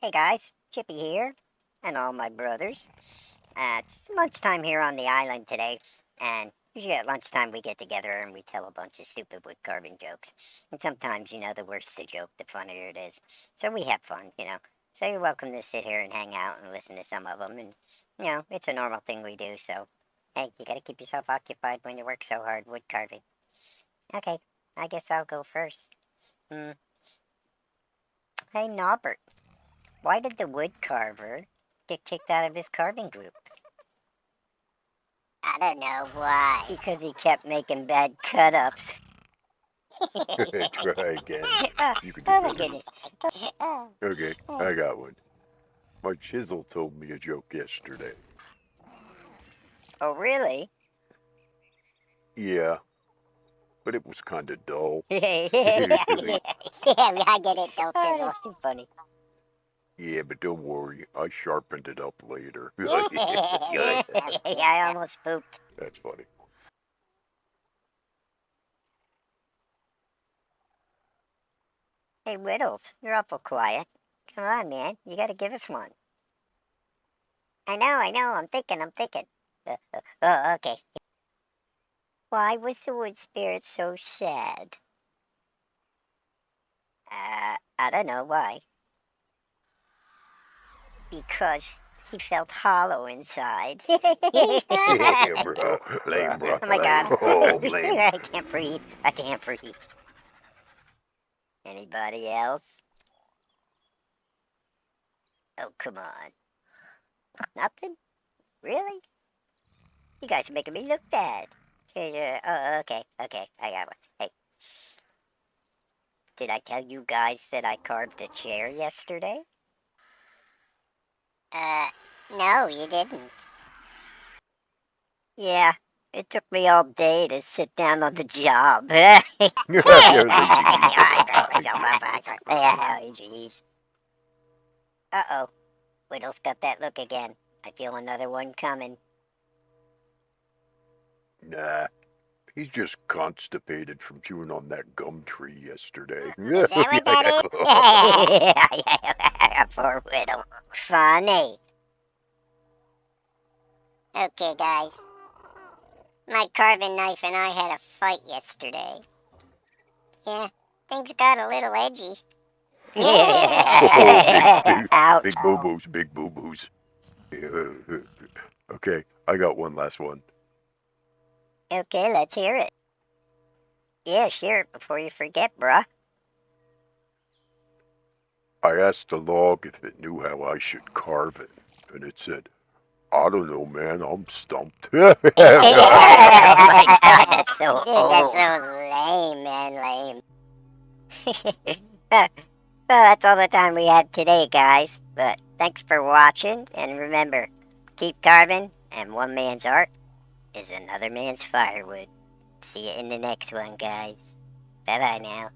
Hey guys, Chippy here, and all my brothers. It's lunchtime here on the island today, and usually at lunchtime we get together and we tell a bunch of stupid wood carving jokes. And sometimes, the worse the joke, the funnier it is. So we have fun. So you're welcome to sit here and hang out and listen to some of them, and it's a normal thing we do. So hey, you gotta keep yourself occupied when you work so hard wood carving. Okay, I guess I'll go first. Hmm. Hey Norbert, why did the wood carver get kicked out of his carving group? I don't know why. Because he kept making bad cut-ups. Try again. oh, You can do oh my better. goodness. Okay, I got one. My chisel told me a joke yesterday. Oh, really? Yeah, but it was kind of dull. yeah, Yeah, I get it, don't oh, chisel. that's too funny. Yeah, but don't worry, I sharpened it up later. Good stuff, good I stuff. almost pooped. That's funny. Hey, Whittles, you're awful quiet. Come on, man. You gotta give us one. I know. I'm thinking. Okay. Why was the wood spirit so sad? I don't know why. Because he felt hollow inside. Yeah, bro. Lame, bro. Oh my god. Oh, lame. I can't breathe. I can't breathe. Anybody else? Oh, come on. Nothing? Really? You guys are making me look bad. Okay. I got one. Hey, did I tell you guys that I carved a chair yesterday? Uh, no, you didn't. Yeah, it took me all day to sit down on the job. Yeah, lazy Beaver. I brought myself up. Yeah, jeez. Uh-oh. Whittle's got that look again. I feel another one coming. Nah, he's just constipated from chewing on that gum tree yesterday. Is that what that Poor Whittle. Funny. is? Okay, guys. My carving knife and I had a fight yesterday. Yeah, things got a little edgy. Oh, Ouch. big boo-boos, big boo-boos. Okay, I got one last one. Okay, let's hear it. Yeah, share it before you forget, bruh. I asked the log if it knew how I should carve it, and it said, I don't know, man, I'm stumped. Oh my god, that's so Dude, that's old. so lame, man, lame. Well, that's all the time we had today, guys. But thanks for watching, and remember, keep carving, and one man's art is another man's firewood. See you in the next one, guys. Bye bye now.